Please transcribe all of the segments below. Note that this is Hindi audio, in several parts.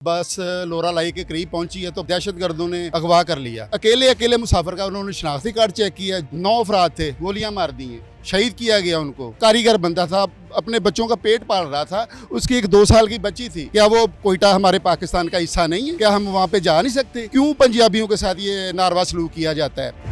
बस लोरा लाई के करीब पहुंची है तो दहशतगर्दों ने अगवा कर लिया। अकेले मुसाफिर का उन्होंने शनाख्ती कार्ड चेक किया, 9 अफराद थे, गोलियां मार दी हैं, शहीद किया गया उनको। कारीगर बंदा था, अपने बच्चों का पेट पाल रहा था, उसकी एक 2 साल की बच्ची थी। क्या वो कोयटा हमारे पाकिस्तान का हिस्सा नहीं है? क्या हम वहाँ पे जा नहीं सकते? क्यों पंजाबियों के साथ ये नारवा सलूक किया जाता है?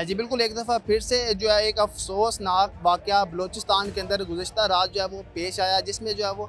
जी बिल्कुल, एक दफ़ा फिर से जो है एक अफसोसनाक वाक़या बलूचिस्तान के अंदर गुज़िश्ता रात जो है वो पेश आया, जिसमें जो है वो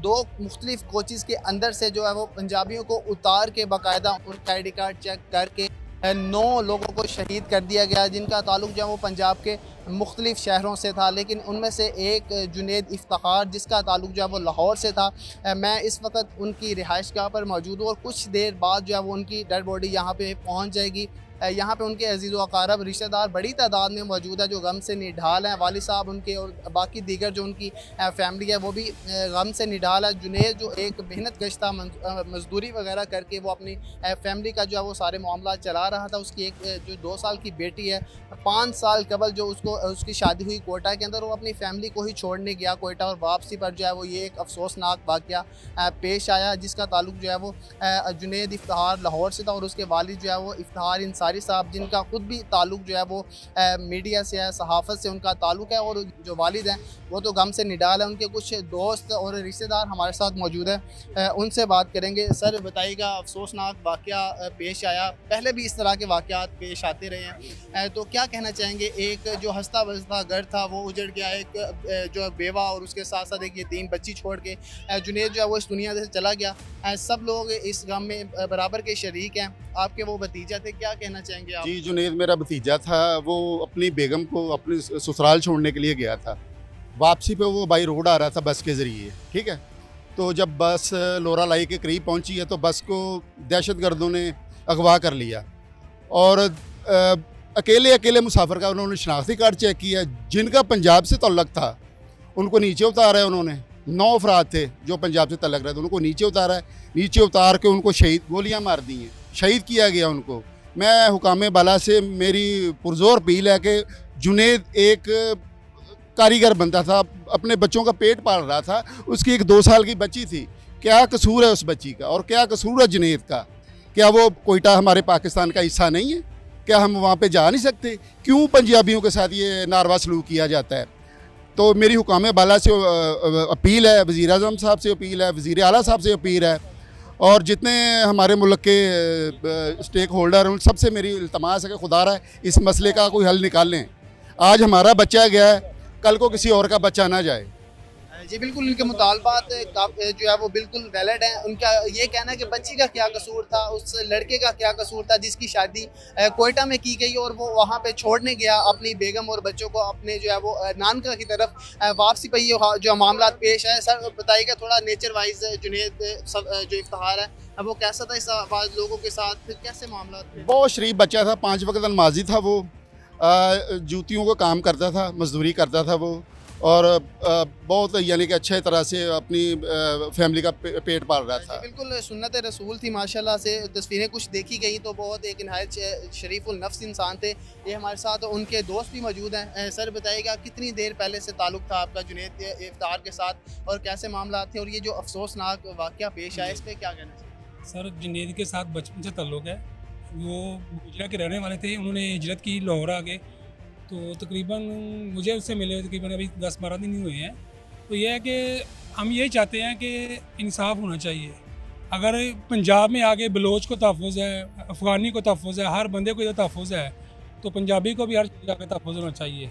2 मुख्तलिफ़ कोचेज़ के अंदर से जो है वो पंजाबियों को उतार के बाकायदा उनका ID कार्ड चेक करके 9 लोगों को शहीद कर दिया गया, जिनका ताल्लुक़ जो है वो पंजाब के मुख्तलिफ़ शहरों से था। लेकिन उनमें से एक जुनैद इफ्तिखार, जिसका ताल्लुक़ जो है वो लाहौर से था। मैं इस वक्त उनकी रिहाइशगाह पर मौजूद हूँ और कुछ देर बाद जो है वो उनकी डेड बॉडी यहाँ पे पहुँच जाएगी। यहाँ पे उनके अजीज़ व अक़ारब रिश्तेदार बड़ी तादाद में मौजूद है, जो गम से निढाल हैं। वालिद साहब उनके और बाकी दीगर जो उनकी फैमिली है वो भी गम से निढाल है। जुनैद जो एक मेहनत कश था, मजदूरी वगैरह करके वो अपनी फैमिली का जो है वो सारे मामला चला रहा था। उसकी एक जो 2 साल की बेटी है, 5 साल कबल जो उसकी शादी हुई कोयटा के अंदर, वो अपनी फैमिली को ही छोड़ने गया कोयटा, और वापसी पर जो है वो ये एक अफसोसनाक वाक़या पेश आया, जिसका ताल्लुक़ जो है वो जुनैद इफ्तिखार लाहौर से था और उसके वालिद जो है वो इफ्तिखार इंसारी साहब, जिनका खुद भी ताल्लुक़ जो है वो मीडिया से है, सहाफ़त से उनका ताल्लुक़ है। और जो वालिद हैं वो तो गम से निडाल है। उनके कुछ दोस्त और रिश्तेदार हमारे साथ मौजूद हैं, उनसे बात करेंगे। सर बताइएगा, अफसोसनाक वाक़या पेश आया, पहले भी इस तरह के वाक़यात पेश आते रहे हैं, तो क्या कहना चाहेंगे? एक जो हंसता बसता घर था वो उजड़ गया, एक जो बेवा और उसके साथ साथ एक यतीम बच्ची छोड़ के जुनैद जो है वो इस दुनिया से चला गया। सब लोग इस गम में बराबर के शरीक हैं। आपके वो भतीजा थे, क्या कहना चाहेंगे आप? जी, जुनैद मेरा भतीजा था। वो अपनी बेगम को अपने ससुराल छोड़ने के लिए गया था। वापसी पे वो बाई रोड आ रहा था बस के ज़रिए, ठीक है। तो जब बस लोरा लाई के करीब पहुंची है तो बस को दहशतगर्दों ने अगवा कर लिया और अकेले मुसाफिर का उन्होंने शनाख्ती कार्ड चेक किया, जिनका पंजाब से तल्लक था उनको नीचे उतारा है उन्होंने। 9 अफराद थे जो पंजाब से तल्लक रहे थे, उनको नीचे उतारा है। नीचे उतार के उनको शहीद, गोलियां मार दी हैं, शहीद किया गया उनको। मैं हुकाम बाला से मेरी पुरजोर अपील है कि जुनैद एक कारीगर बंदा था, अपने बच्चों का पेट पाल रहा था, उसकी एक 2 साल की बच्ची थी। क्या कसूर है उस बच्ची का और क्या कसूर है जुनैद का? क्या वो कोयटा हमारे पाकिस्तान का हिस्सा नहीं है? क्या हम वहाँ पे जा नहीं सकते? क्यों पंजाबियों के साथ ये नारवा सलूक किया जाता है? तो मेरी हुकाम बाला से अपील है, वज़ीर आज़म साहब से अपील है, वज़ीर आला साहब से अपील है, और जितने हमारे मुल्क के स्टेक होल्डर हैं उन सबसे मेरी इल्तमास है कि खुदारा इस मसले का कोई हल निकालें। आज हमारा बच्चा गया है, कल को किसी और का बच्चा ना जाए। जी बिल्कुल, उनके मुतालबात जो है वो बिल्कुल वैलिड हैं। उनका ये कहना है कि बच्ची का क्या कसूर था, उस लड़के का क्या कसूर था जिसकी शादी कोयटा में की गई और वो वहाँ पे छोड़ने गया अपनी बेगम और बच्चों को, अपने जो है वो नानका की तरफ। वापसी पर ये जो मामला पेश है, सर बताइएगा थोड़ा नेचर वाइज जुनैद जो इफ्तिखार है अब वो कैसा था इस लोगों के साथ, फिर कैसे मामला थे? बहुत शरीफ बच्चा था, 5 वक्त नमाजी था वो, जूतियों को काम करता था, मजदूरी करता था वो, और बहुत यानी कि अच्छे तरह से अपनी फैमिली का पेट पाल रहा था। बिल्कुल सुन्नत रसूल थी माशाल्लाह से। तस्वीरें कुछ देखी गई तो बहुत एक नहायत शरीफुल नफ्स इंसान थे। ये हमारे साथ उनके दोस्त भी मौजूद हैं। सर बताइएगा, कितनी देर पहले से ताल्लुक़ था आपका जुनैद इफ्तिखार के साथ और कैसे मामला थे, और ये जो अफसोसनाक वाक़या पेश आया इस पर क्या कहना चाहिए? सर जुनैद के साथ बचपन से ताल्लुक़ है। वो गुजरा के रहने वाले थे, उन्होंने हिजरत की लाहौर आगे, तो तकरीबन मुझे उससे मिले तकरीबन अभी 10-12 दिन ही हुए हैं। तो यह है कि हम यही चाहते हैं कि इंसाफ होना चाहिए। अगर पंजाब में आगे बलोच को तहफ़्फ़ुज़ है, अफ़गानी को तहफ़्फ़ुज़ है, हर बंदे को इधर तहफ़्फ़ुज़ है, तो पंजाबी को भी हर जगह तहफ़्फ़ुज़ होना चाहिए।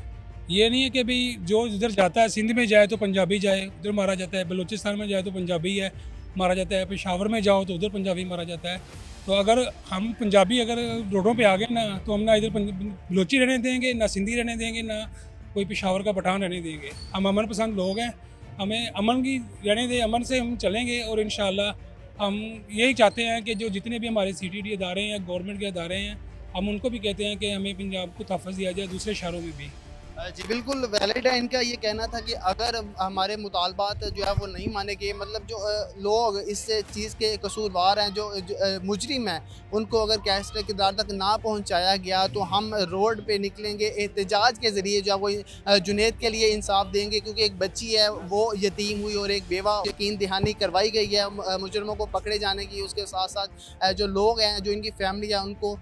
ये नहीं है कि भाई जो इधर जाता है, सिंध में जाए तो पंजाबी जाए, उधर मारा जाता है, बलूचिस्तान में जाए तो पंजाबी है मारा जाता है, पेशावर में जाओ तो उधर पंजाबी मारा जाता है। तो अगर हम पंजाबी अगर रोडों पे आ गए ना, तो हम ना इधर बलोची रहने देंगे, ना सिंधी रहने देंगे, ना कोई पेशावर का पठान रहने देंगे। हम अमन पसंद लोग हैं, हमें अमन की रहने दें, अमन से हम चलेंगे। और इंशाअल्लाह हम यही चाहते हैं कि जो जितने भी हमारे CTD अदारे हैं, गवर्नमेंट के अदारे हैं, हम उनको भी कहते हैं कि हमें पंजाब को तहफ़्फ़ुज़ दिया जाए दूसरे शहरों में भी। जी बिल्कुल वैलिड है इनका ये कहना था कि अगर हमारे मुतालबात जो है वो नहीं माने गए, मतलब जो लोग इस चीज़ के कसूरवार हैं, जो मुजरिम हैं, उनको अगर कैसरे किरदार तक ना पहुंचाया गया तो हम रोड पे निकलेंगे, एहतजाज के ज़रिए जो है वो जुनैद के लिए इंसाफ देंगे, क्योंकि एक बच्ची है वो यतीम हुई और एक बेवा यकीन दहानी करवाई गई है मुजरमों को पकड़े जाने की, उसके साथ साथ जो लोग हैं, जो इनकी फैमिली है, उनको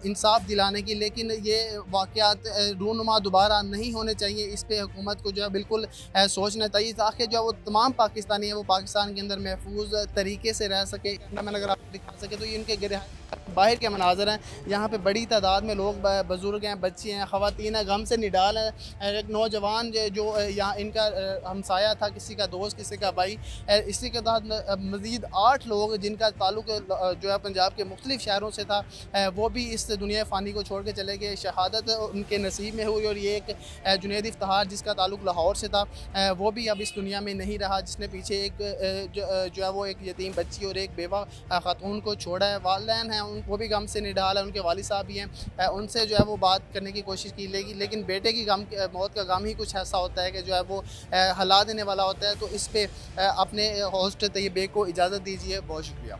इंसाफ दिलाने की। लेकिन ये वाक़यात रूनुमा दोबारा नहीं होने चाहिए, इस पे हुकूमत को जो है बिल्कुल सोचना चाहिए, ताकि जो है वो तमाम पाकिस्तानी हैं वो पाकिस्तान के अंदर महफूज तरीके से रह सके। मैंने अगर आपको दिखा सके तो ये इनके गिरह बाहर के मनाजर हैं, यहाँ पे बड़ी तादाद में लोग बुज़ुर्ग हैं, बच्चे हैं, ख़वातीन हैं, गम से निडाल हैं। एक नौजवान जो यहाँ इनका हमसाया था, किसी का दोस्त, किसी का भाई, इसी के साथ मज़ीद 8 लोग जिनका ताल्लुक़ जो है पंजाब के मुख्तलिफ़ शहरों से था, वो भी इस दुनिया फ़ानी को छोड़ के चले गए। शहादत उनके नसीब में हुई। और ये एक जुनैद इफ्तिखार जिसका ताल्लुक़ लाहौर से था, वो भी अब इस दुनिया में नहीं रहा, जिसने पीछे एक जो है वो एक यतीम बच्ची और एक बेवा ख़ातून को छोड़ा है। वालिदैन हैं वो भी गम से निडाल है, उनके वालिद साहब भी हैं, उनसे जो है वो बात करने की कोशिश की लेगी, लेकिन बेटे की मौत का गम ही कुछ ऐसा होता है कि जो है वो हला देने वाला होता है। तो इस पे अपने होस्ट तैयब बेग को इजाज़त दीजिए। बहुत शुक्रिया।